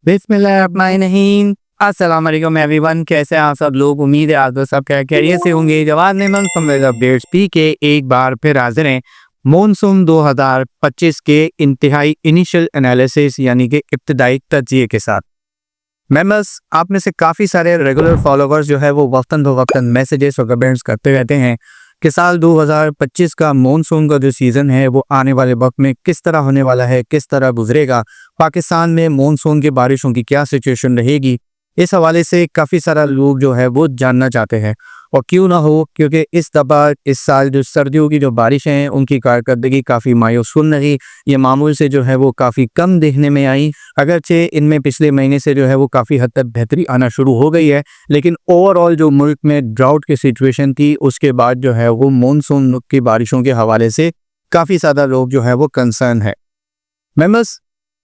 बिस्मिल्लाहिर्रहमानिर्रहीम। अस्सलाम वालेकुम एवरीवन, कैसे हैं आप सब लोग। उम्मीद है आप लोग सब खैरियत से होंगे। जवाब नेमन फ्रॉम अपडेट्स पी के एक बार फिर हाजिर हैं मॉनसून 2025 के इंतहाई इनिशियल एनालिसिस यानी कि इब्तदाई तज्जिए के साथ। मेंबर्स, आप में से काफ़ी सारे रेगुलर फॉलोवर्स जो है वो वक्तन ब वक्तन मैसेजेस और कमेंट्स करते रहते हैं कि साल 2025 का मॉनसून का जो सीज़न है वो आने वाले वक्त में किस तरह होने वाला है, किस तरह गुजरेगा, पाकिस्तान में मॉनसून की बारिशों की क्या सिचुएशन रहेगी। इस हवाले से काफ़ी सारा लोग जो है वो जानना चाहते हैं। और क्यों ना हो, क्योंकि इस दफ़ा इस साल जो सर्दियों की जो बारिशें हैं उनकी कारकर्दगी काफ़ी मायूसकुन रही। ये मामूल से जो है वो काफ़ी कम देखने में आई। अगरचे इनमें पिछले महीने से जो है वो काफ़ी हद तक बेहतरी आना शुरू हो गई है, लेकिन ओवरऑल जो मुल्क में ड्राउट की सिचुएशन थी उसके बाद जो है वो मॉनसून की बारिशों के हवाले से काफ़ी ज़्यादा लोग जो है वो कंसर्न है। मेंबर्स,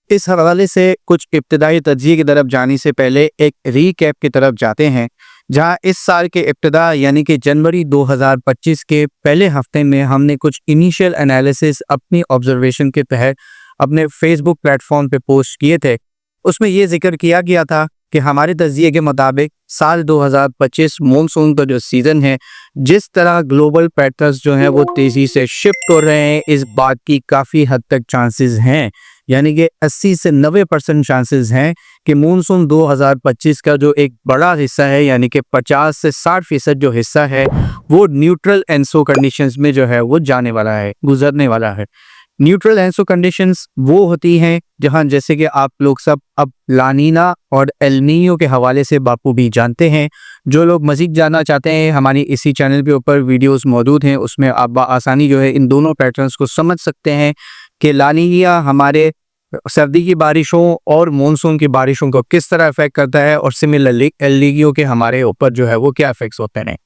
इस हवाले से कुछ इब्तदाई तज्जिए की तरफ जाने से पहले एक रीकैप की तरफ जाते हैं, जहां इस साल के इब्तदा यानी कि जनवरी 2025 के पहले हफ्ते में हमने कुछ इनिशियल एनालिसिस अपनी ऑब्जर्वेशन के तहत अपने फेसबुक प्लेटफॉर्म पे पोस्ट किए थे। उसमें ये जिक्र किया गया था कि हमारे तज्जिए के मुताबिक साल 2025 मॉनसून का जो सीज़न है, जिस तरह ग्लोबल पैटर्न्स जो हैं वो तेज़ी से शिफ्ट हो रहे हैं, इस बात की काफ़ी हद तक चांसेस हैं, यानी कि 80 से 90% चांसेस हैं कि मॉनसून 2025 का जो एक बड़ा हिस्सा है यानी कि 50 से 60% जो हिस्सा है वो न्यूट्रल एंसो कंडीशंस में जो है वो जाने वाला है, गुजरने वाला है। न्यूट्रल एंसो कंडीशंस वो होती हैं जहां जैसे कि आप लोग सब अब लानीना और एल नीनो के हवाले से बापू भी जानते हैं। जो लोग मज़ीद जानना चाहते हैं, हमारी इसी चैनल के ऊपर वीडियोस मौजूद हैं, उसमें आप आसानी जो है इन दोनों पैटर्न्स को समझ सकते हैं कि लानीना हमारे सर्दी की बारिशों और मॉनसून की बारिशों को किस तरह इफेक्ट करता है और सिमिलरली एल नीनो के हमारे ऊपर जो है वो क्या इफेक्ट्स होते हैं।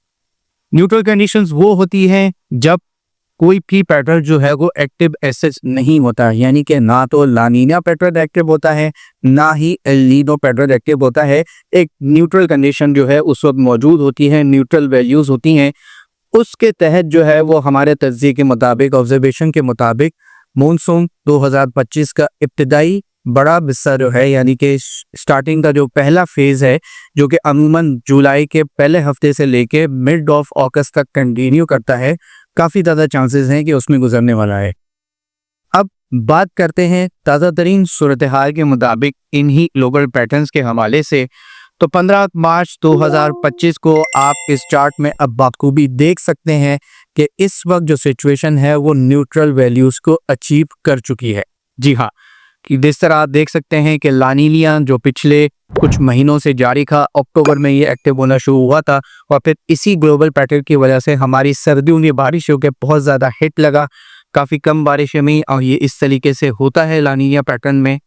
न्यूट्रल कंडीशंस वो होती हैं जब कोई भी पैटर्न जो है वो एक्टिव एसेस नहीं होता, यानी कि ना तो लानीना पैटर्न एक्टिव होता है ना ही एल नीनो पैटर्न एक्टिव होता है। एक न्यूट्रल कंडीशन जो है उस वक्त मौजूद होती है, न्यूट्रल वैल्यूज होती हैं। उसके तहत जो है वो हमारे तज्जिए के मुताबिक, ऑब्जर्वेशन के मुताबिक मॉनसून 2025 का इब्तदाई बड़ा हिस्सा जो है यानी कि स्टार्टिंग का जो पहला फेज़ है, जो कि अमूमन जुलाई के पहले हफ्ते से लेके मिड ऑफ अगस्त तक कंटिन्यू करता है, काफ़ी ज़्यादा चांसेस हैं कि उसमें गुजरने वाला है। अब बात करते हैं ताज़ा तरीन सूरत हाल के मुताबिक इन्हीं ग्लोबल पैटर्न्स के हवाले से। तो 15 मार्च 2025 को आप इस चार्ट में अब बखूबी देख सकते हैं कि इस वक्त जो सिचुएशन है वो न्यूट्रल वैल्यूज़ को अचीव कर चुकी है। जी हाँ, कि जिस तरह आप देख सकते हैं कि लानीना जो पिछले कुछ महीनों से जारी था, अक्टूबर में ये एक्टिव होना शुरू हुआ था और फिर इसी ग्लोबल पैटर्न की वजह से हमारी सर्दियों की बारिशों के बहुत ज़्यादा हिट लगा, काफ़ी कम बारिशें हुई और ये इस तरीके से होता है लानीना पैटर्न में।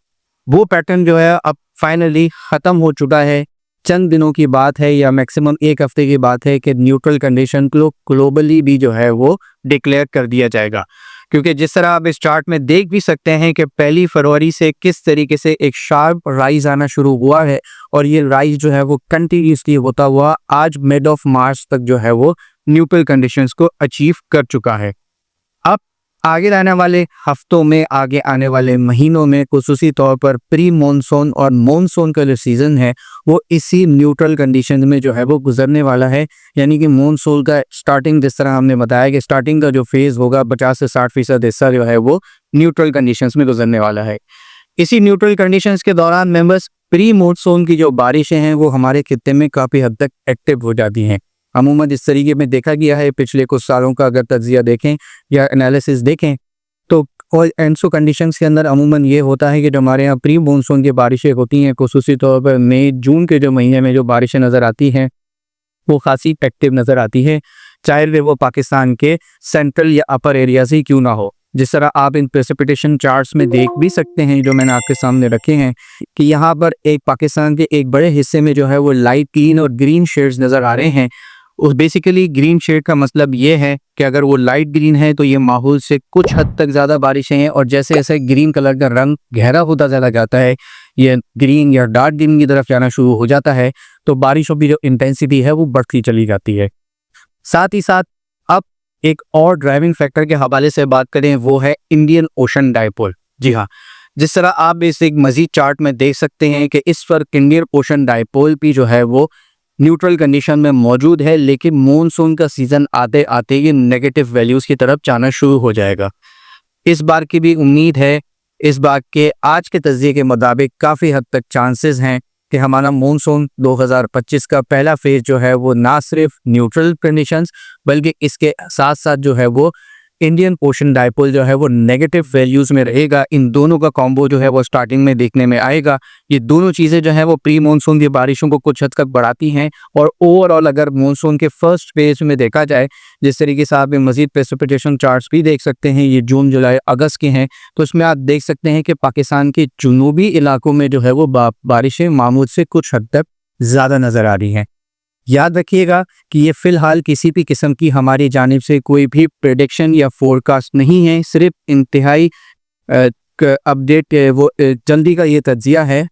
वो पैटर्न जो है अब फाइनली ख़त्म हो चुका है। चंद दिनों की बात है या मैक्सिमम एक हफ्ते की बात है कि न्यूट्रल कंडीशन को ग्लोबली भी जो है वो डिक्लेयर कर दिया जाएगा, क्योंकि जिस तरह आप इस चार्ट में देख भी सकते हैं कि 1 फरवरी से किस तरीके से एक शार्प राइज आना शुरू हुआ है और ये राइज जो है वो कंटिन्यूसली होता हुआ आज मिड ऑफ मार्च तक जो है वो न्यूट्रल कंडीशंस को अचीव कर चुका है। अब आगे आने वाले हफ्तों में, आगे आने वाले महीनों में खुसूसी तौर पर प्री मॉनसून और मॉनसून का जो सीज़न है वो इसी न्यूट्रल कंडीशन में जो है वो गुजरने वाला है, यानी कि मॉनसून का स्टार्टिंग जिस तरह हमने बताया कि स्टार्टिंग का जो फेज़ होगा 50 से 60% हिस्सा जो है वो न्यूट्रल कंडीशंस में गुजरने वाला है। इसी न्यूट्रल कंडीशंस के दौरान मेंबर्स प्री मॉनसून की जो बारिशें हैं वो हमारे खित्ते में काफ़ी हद तक एक्टिव हो जाती हैं। अमूमन इस तरीके में देखा गया है, पिछले कुछ सालों का अगर तज्जिया देखें या एनालिसिस देखें तो और एंसो कंडीशंस के अंदर अमूमन ये होता है कि जो हमारे यहाँ प्री मॉनसून की बारिशें होती हैं, खुसूसी तौर पर मई जून के जो महीने में जो बारिशें नज़र आती हैं वो खासी एक्टिव नज़र आती है, चाहे वो पाकिस्तान के सेंट्रल या अपर एरियाज ही क्यों ना हो। जिस तरह आप इन प्रेसिपिटेशन चार्ट्स में देख भी सकते हैं जो मैंने आपके सामने रखे हैं कि यहाँ पर एक पाकिस्तान के एक बड़े हिस्से में जो है वो लाइट ग्रीन और ग्रीन शेड्स नज़र आ रहे हैं। उस बेसिकली ग्रीन शेड का मतलब ये है कि अगर वो लाइट ग्रीन है तो ये माहौल से कुछ हद तक ज़्यादा बारिशें हैं, और जैसे जैसे ग्रीन कलर का रंग गहरा होता चला जाता है, ये ग्रीन या डार्क ग्रीन की तरफ जाना शुरू हो जाता है, तो बारिशों की जो इंटेंसिटी है वो बढ़ती चली जाती है। साथ ही साथ अब एक और ड्राइविंग फैक्टर के हवाले से बात करें वो है इंडियन ओशन डायपोल। जी हाँ, जिस तरह आप इस एक मजीद चार्ट में देख सकते हैं कि इस वक्त इंडियन ओशन डाइपोल भी जो है वो न्यूट्रल कंडीशन में मौजूद है, लेकिन मॉनसून का सीजन आते आते ये नेगेटिव वैल्यूज़ की तरफ जाना शुरू हो जाएगा। इस बार की भी उम्मीद है, इस बार के आज के तज्ज़िये के मुताबिक काफ़ी हद तक चांसेस हैं कि हमारा मॉनसून 2025 का पहला फेज़ जो है वो ना सिर्फ न्यूट्रल कंडीशंस बल्कि इसके साथ साथ जो है वो इंडियन ओशन डाइपोल जो है वो नेगेटिव वैल्यूज़ में रहेगा। इन दोनों का कॉम्बो जो है वो स्टार्टिंग में देखने में आएगा। ये दोनों चीज़ें जो है वो प्री मानसून की बारिशों को कुछ हद तक बढ़ाती हैं और ओवरऑल अगर मानसून के फर्स्ट फेज में देखा जाए, जिस तरीके से आप मज़ीद प्रेसिपिटेशन चार्ट्स भी देख सकते हैं, ये जून जुलाई अगस्त के हैं, तो इसमें आप देख सकते हैं कि पाकिस्तान के जुनूबी इलाकों में जो है वो बारिशें मामूल से कुछ हद तक ज़्यादा नज़र आ रही हैं। याद रखिएगा कि ये फ़िलहाल किसी भी किस्म की हमारी जानिब से कोई भी प्रेडिक्शन या फोरकास्ट नहीं है, सिर्फ इंतहाई अपडेट वो जल्दी का ये तज्जिया है,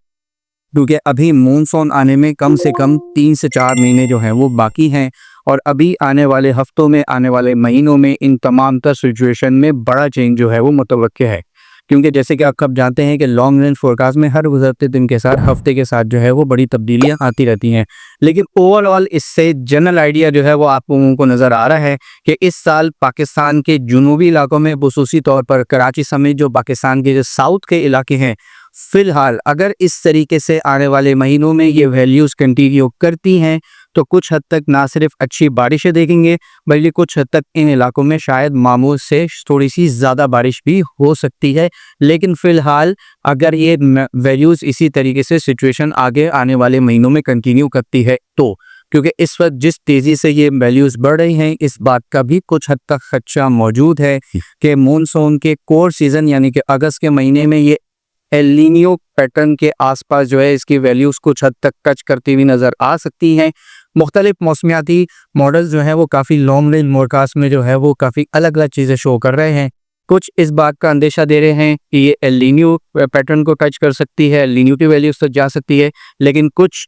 क्योंकि अभी मॉनसून आने में कम से कम 3 से 4 महीने जो हैं वो बाकी हैं और अभी आने वाले हफ्तों में, आने वाले महीनों में इन तमाम तर सिचुएशन में बड़ा चेंज जो है वो मुतवक्किल है। क्योंकि जैसे कि आप कब जानते हैं कि लॉन्ग रेंज फोरकास्ट में हर गुजरते दिन के साथ, हफ्ते के साथ जो है वो बड़ी तब्दीलियां आती रहती हैं, लेकिन ओवरऑल इससे जनरल आइडिया जो है वो आप लोगों को नज़र आ रहा है कि इस साल पाकिस्तान के जुनूबी इलाकों में, खुसूसी तौर पर कराची समेत जो पाकिस्तान के जो साउथ के इलाके हैं, फ़िलहाल अगर इस तरीके से आने वाले महीनों में ये वैल्यूज़ कंटिन्यू करती हैं तो कुछ हद तक ना सिर्फ अच्छी बारिशें देखेंगे बल्कि कुछ हद तक इन इलाकों में शायद मामूल से थोड़ी सी ज़्यादा बारिश भी हो सकती है। लेकिन फ़िलहाल अगर ये वैल्यूज़ इसी तरीके से सिचुएशन आगे आने वाले महीनों में कंटिन्यू करती है तो, क्योंकि इस वक्त जिस तेज़ी से ये वैल्यूज़ बढ़ रही हैं, इस बात का भी कुछ हद तक खदशा मौजूद है कि मॉनसून के कोर सीज़न यानी कि अगस्त के महीने में ये एल नीनो पैटर्न के आसपास जो है इसकी वैल्यूज़ कुछ हद तक टच करती हुई नज़र आ सकती हैं। मुख्तलिफ मौसमियाती मॉडल्स जो हैं वो काफ़ी लॉन्ग रेंज फोरकास्ट में जो है वो काफ़ी अलग अलग चीज़ें शो कर रहे हैं। कुछ इस बात का अंदेशा दे रहे हैं कि ये एल नीनो पैटर्न को टच कर सकती है, एल नीनो की वैल्यूज़ तक जा सकती है, लेकिन कुछ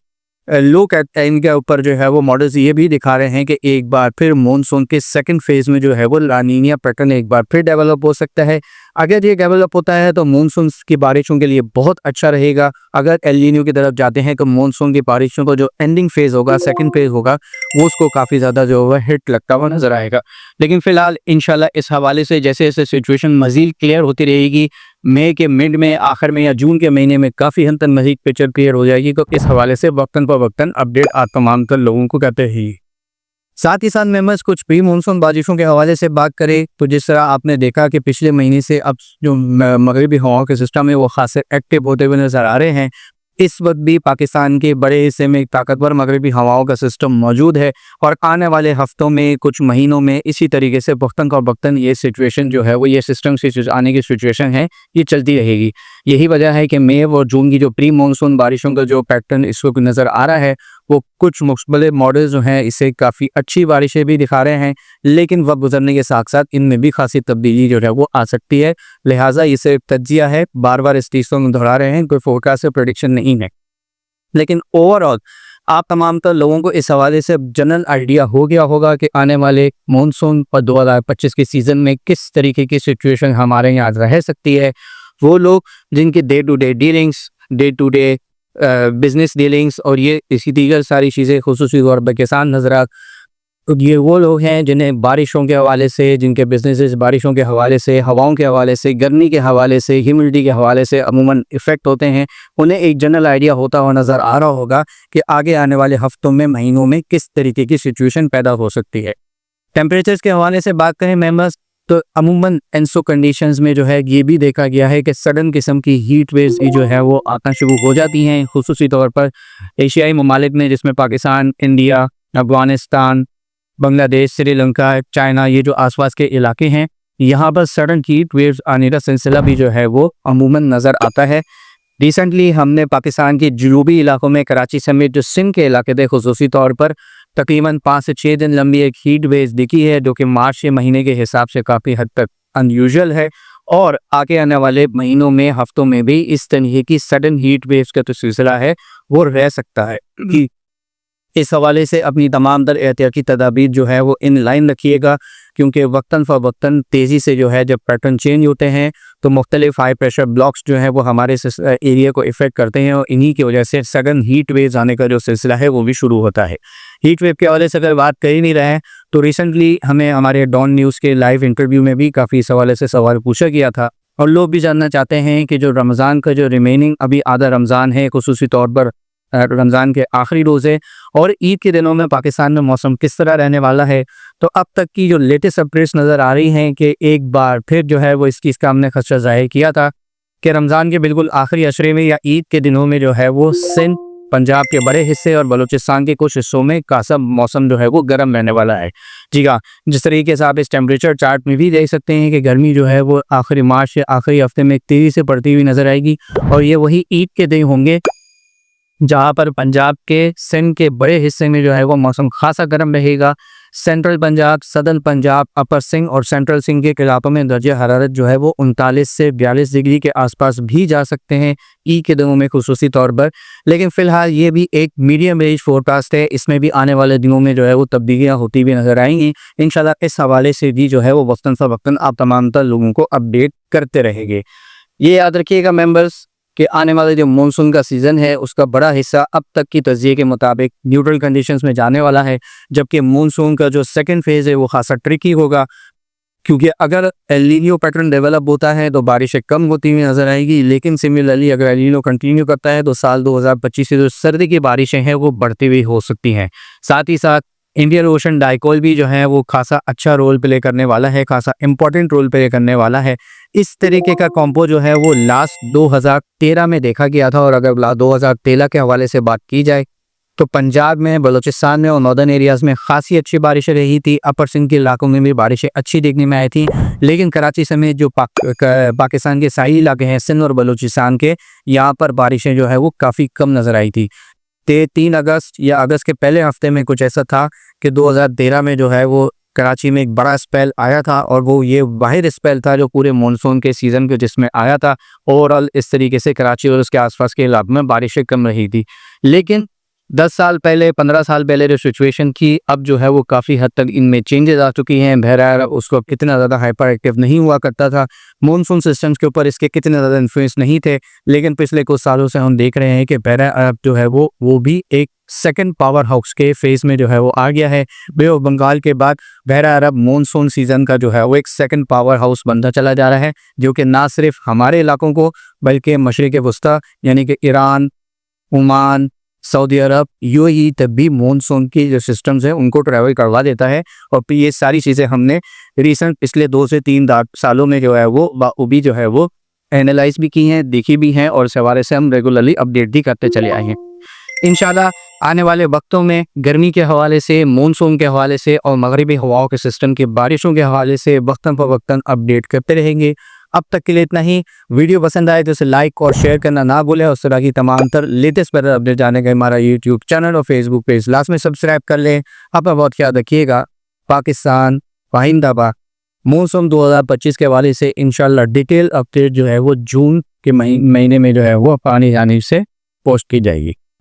लोग इनके ऊपर जो है वो मॉडल्स ये भी दिखा रहे हैं कि एक बार फिर मॉनसून के सेकंड फेज़ में जो है वो ला नीनिया पैटर्न एक बार फिर डेवलप हो सकता है। अगर ये डेवलप होता है तो मॉनसून की बारिशों के लिए बहुत अच्छा रहेगा। अगर एल नीनो की तरफ जाते हैं तो मॉनसून की बारिशों को जो एंडिंग फेज़ होगा, सेकंड फेज़ होगा, वो उसको काफ़ी ज़्यादा जो है हिट लगता हुआ नज़र आएगा। लेकिन फ़िलहाल इंशाल्लाह इस हवाले से जैसे जैसे सिचुएशन मज़ीद क्लियर होती रहेगी, मई के मिड में, आखिर में या जून के महीने में काफ़ी हद तक मज़ीद पिक्चर क्लियर हो जाएगी, तो इस हवाले से वक्तन पर वक्तन अपडेट आप तमाम तर लोगों को कहते ही। साथ ही साथ मेंबर्स कुछ प्री मानसून बारिशों के हवाले से बात करें तो जिस तरह आपने देखा कि पिछले महीने से अब जो मगरबी हवाओं के सिस्टम है वो खासे एक्टिव होते हुए नज़र आ रहे हैं। इस वक्त भी पाकिस्तान के बड़े हिस्से में एक ताकतवर मगरबी हवाओं का सिस्टम मौजूद है और आने वाले हफ्तों में, कुछ महीनों में इसी तरीके से बख्तन का बख्तन ये सिचुएशन जो है वो ये सिस्टम से आने की सिचुएशन है ये चलती रहेगी। यही वजह है कि मई और जून की जो प्री मानसून बारिशों का जो पैटर्न इस वक्त नज़र आ रहा है वो कुछ मुख्तलिफ मॉडल्स जो हैं इसे काफ़ी अच्छी बारिशें भी दिखा रहे हैं, लेकिन वक्त गुजरने के साथ साथ इनमें भी खासी तब्दीली जो है वो आ सकती है। लिहाजा इसे तज्जिया है, बार बार इस चीज़ को दोहरा रहे हैं, कोई फोरकास्ट से प्रेडिक्शन नहीं है। लेकिन ओवरऑल आप तमाम तर लोगों को इस हवाले से जनरल आइडिया हो गया होगा कि आने वाले मॉनसून और 2025 के सीज़न में किस तरीके की सिचुएशन हमारे यहाँ रह सकती है। वो लोग जिनकी day to day dealings, day to day business dealings और ये इसी दीगर सारी चीज़ें खुसूसी तौर पर किसान नज़रात, ये वो लोग हैं जिन्हें बारिशों के हवाले से, जिनके बिजनेसेस बारिशों के हवाले से, हवाओं के हवाले से, गर्मी के हवाले से, ह्यूमिडिटी के हवाले से अमूमन इफ़ेक्ट होते हैं, उन्हें एक जनरल आइडिया होता हुआ नज़र आ रहा होगा कि आगे आने वाले हफ्तों में, महीनों में किस तरीके की सिचुएशन पैदा हो सकती है। टेम्परेचर्स के हवाले से बात करें मेंबर्स तो अमूमन एनसो कंडीशंस में जो है ये भी देखा गया है कि सडन किस्म की हीट वेव्स भी जो है वो आना शुरू हो जाती हैं, खुसूसी तौर पर एशियाई ममालिक में जिसमें पाकिस्तान, इंडिया, अफगानिस्तान, बांग्लादेश, श्रीलंका, चाइना, ये जो आसपास के इलाके हैं, यहाँ पर सडन हीट वेव्स आने का सिलसिला भी जो है वो अमूमन नज़र आता है। रिसेंटली हमने पाकिस्तान के जनूबी इलाकों में कराची समेत जो सिंध के इलाके थे खुसूसी तौर पर तकरीबन 5 से 6 दिन लंबी एक हीट वेव देखी है, जो कि मार्च के महीने के हिसाब से काफ़ी हद तक अनयूजुअल है और आगे आने वाले महीनों में, हफ्तों में भी इस तरह की सडन हीट वेव्स का जो सिलसिला है वो रह सकता है। इस हवाले से अपनी तमाम तर एहतियाती तदाबीर जो है वो इन लाइन रखिएगा, क्योंकि वक्तन फ़वक्तन तेज़ी से जो है जब पैटर्न चेंज होते हैं तो मुख्तलिफ हाई प्रेशर ब्लॉक्स जो है वो हमारे एरिया को इफ़ेक्ट करते हैं, और इन्हीं की वजह से सडन हीट वेव्स आने का जो सिलसिला है वो भी शुरू होता है। हीट वेव के हवाले से अगर बात कर ही नहीं रहे हैं तो रिसेंटली हमें हमारे डॉन न्यूज़ के लाइव इंटरव्यू में भी काफ़ी इस हवाले से सवाल पूछा गया था, और लोग भी जानना चाहते हैं कि जो रमज़ान का जो रिमेनिंग अभी आधा रमज़ान है, खुसूसी तौर पर रमज़ान के आखिरी रोज़े और ईद के दिनों में पाकिस्तान में मौसम किस तरह रहने वाला है। तो अब तक की जो लेटेस्ट अपडेट्स नज़र आ रही हैं कि एक बार फिर जो है वो इसका हमने खदशा ज़ाहिर किया था कि रमज़ान के बिल्कुल आखिरी अशरे में या ईद के दिनों में जो है वो सिंध, पंजाब के बड़े हिस्से और बलूचिस्तान के कुछ हिस्सों में कासा मौसम जो है वो गर्म रहने वाला है। जी हाँ, जिस तरीके से आप इस टेम्परेचर चार्ट में भी देख सकते हैं कि गर्मी जो है वो आखिरी मार्च के आखिरी हफ्ते में तेज़ी से बढ़ती हुई नज़र आएगी, और ये वही ईद के दिन होंगे जहाँ पर पंजाब के सिंध के बड़े हिस्से में जो है वो मौसम खासा गर्म रहेगा। सेंट्रल पंजाब, सदर्न पंजाब, अपर सिंध और सेंट्रल सिंध के इलाकों में दर्जा हरारत जो है वो 39 से 42 डिग्री के आसपास भी जा सकते हैं ईद के दिनों में खुसूसी तौर पर। लेकिन फ़िलहाल ये भी एक मीडियम रेंज फोरकास्ट है, इसमें भी आने वाले दिनों में जो है वो तब्दीलियाँ होती हुई नज़र आएंगी। इंशाल्लाह इस हवाले से भी जो है वो वक्तन फ़वक्तन आप तमाम तर लोगों को अपडेट करते रहेंगे। ये याद रखिएगा मेंबर्स कि आने वाले जो मानसून का सीज़न है उसका बड़ा हिस्सा अब तक की तज़्ज़िये के मुताबिक न्यूट्रल कंडीशंस में जाने वाला है, जबकि मानसून का जो सेकंड फेज़ है वो खासा ट्रिकी होगा, क्योंकि अगर एल नीनो पैटर्न डेवलप होता है तो बारिशें कम होती हुई नज़र आएगी, लेकिन सिमिलरली अगर एल नीनो कंटिन्यू करता है तो साल 2025 से जो सर्दी की बारिशें हैं वो बढ़ती हुई हो सकती हैं। साथ ही साथ इंडियन ओशन डाइपोल भी जो है वो खासा अच्छा रोल प्ले करने वाला है, खासा इंपॉर्टेंट रोल प्ले करने वाला है। इस तरीके का कॉम्बो जो है वो लास्ट 2013 में देखा गया था, और अगर 2013 के हवाले से बात की जाए तो पंजाब में, बलूचिस्तान में और नॉर्दर्न एरियाज़ में खासी अच्छी बारिशें रही थी। अपर सिंध के इलाकों में भी बारिशें अच्छी देखने में आई थी, लेकिन कराची समेत जो पाकिस्तान के साहिली इलाके हैं सिंध और बलूचिस्तान के, यहाँ पर बारिशें जो है वो काफ़ी कम नज़र आई थी। 3 अगस्त या अगस्त के पहले हफ्ते में कुछ ऐसा था कि 2013 में जो है वो कराची में एक बड़ा स्पेल आया था, और वो ये वाहिद स्पेल था जो पूरे मानसून के सीज़न के जिसमें आया था। ओवरऑल इस तरीके से कराची और उसके आसपास के इलाकों में बारिशें कम रही थी, लेकिन 10 साल पहले, 15 साल पहले जो सिचुएशन थी, अब जो है वो काफ़ी हद तक इनमें चेंजेस आ चुकी हैं। बहरहाल उस वक्त इतना ज़्यादा हाइपर एक्टिव नहीं हुआ करता था, मानसून सिस्टम्स के ऊपर इसके कितने ज़्यादा इन्फ्लुएंस नहीं थे, लेकिन पिछले कुछ सालों से हम देख रहे हैं कि बहरहाल जो है वो भी एक सेकंड पावर हाउस के फेज़ में जो है वो आ गया है। बे ऑफ बंगाल के बाद बहरहाल अब मानसून सीज़न का जो है वो एक सेकंड पावर हाउस बनता चला जा रहा है, जो कि ना सिर्फ हमारे इलाकों को बल्कि मशरिक़ वस्ता यानी कि ईरान, ओमान, सऊदी अरब, यूएई तक भी मानसून की जो सिस्टम्स हैं उनको ट्रैवल करवा देता है। और फिर ये सारी चीज़ें हमने रिसेंट पिछले 2 से 3 सालों में जो है वो बाखूबी जो है वो एनालाइज भी की हैं, देखी भी हैं, और इस हवाले से हम रेगुलरली अपडेट भी करते चले आए हैं। इंशाल्लाह आने वाले वक्तों में गर्मी के हवाले से, मानसून के हवाले से और मगरिबी हवाओं के सिस्टम की बारिशों के हवाले से वक्तन फ़वक्तन अपडेट करते रहेंगे। अब तक के लिए इतना ही। वीडियो पसंद आए तो इसे लाइक और शेयर करना ना भूलें, और उस तरह की तमाम तर लेटेस्ट पर अपडेट जाने के हमारा यूट्यूब चैनल और फेसबुक पेज लास्ट में सब्सक्राइब कर लें। अपना बहुत ख्याल रखिएगा। पाकिस्तान पाइंदाबाद। मौसम 2025 के हवाले से इंशाल्लाह डिटेल अपडेट जो है वो जून के महीने में जो है वो पानी जाने से पोस्ट की जाएगी।